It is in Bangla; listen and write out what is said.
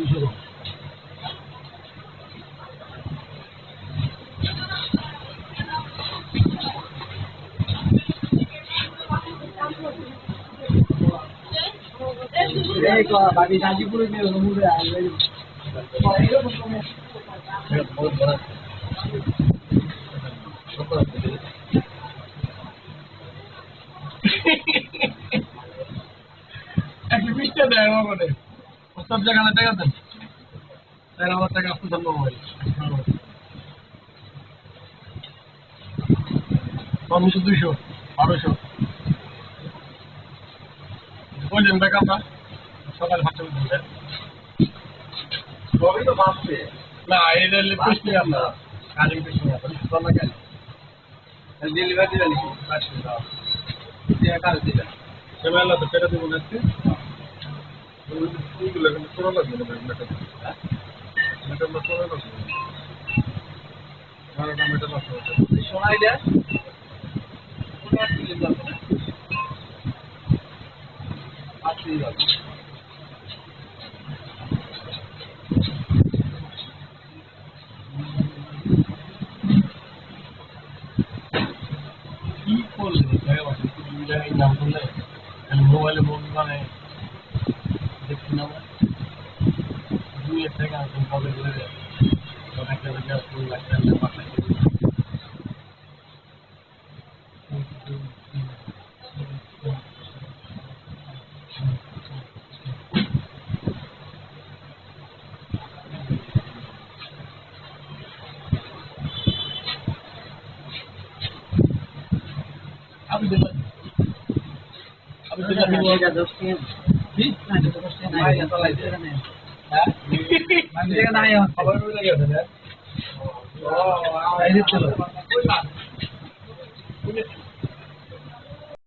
200 বাকি গাজীপুরে একশো 20টা দেয় মানে সব জায়গায় টাকা দেন 4,000 টাকা আপনার জন্য মোবাইল কমিশন 200 1200 বললেন বেকারটা সকাল 5টা বলতে সবই তো বাঁচছে না এটা লিপস্টিক আপনার কাজে লিপস্টিক আপনার তোলা কেন ডেলিভারি দিলেন আসলে দাও এটা কাজ দিলেন সেবেলা তো পেটা দেবো আজকে ওইগুলো কিন্তু পুরো লাগবে না মেটাল মেটালটা পুরো লাগবে বারোটা মেটাল আছে শোনাই দেয় কোনটা দিলেন যাবে না আসলেই যাবে কি করলে নাম করলে মোবাইলে মন মানে দেখছি না দুই থেকে আসুন কবে করে অনেকটা লাগছে পাঠাই আমি দিলাম আমি দিলাম ঠিক না তো কষ্ট নাই তো লাইতে না হ্যাঁ আমি দেখে নাই খবর হয়ে গেছে ও আইছে চলো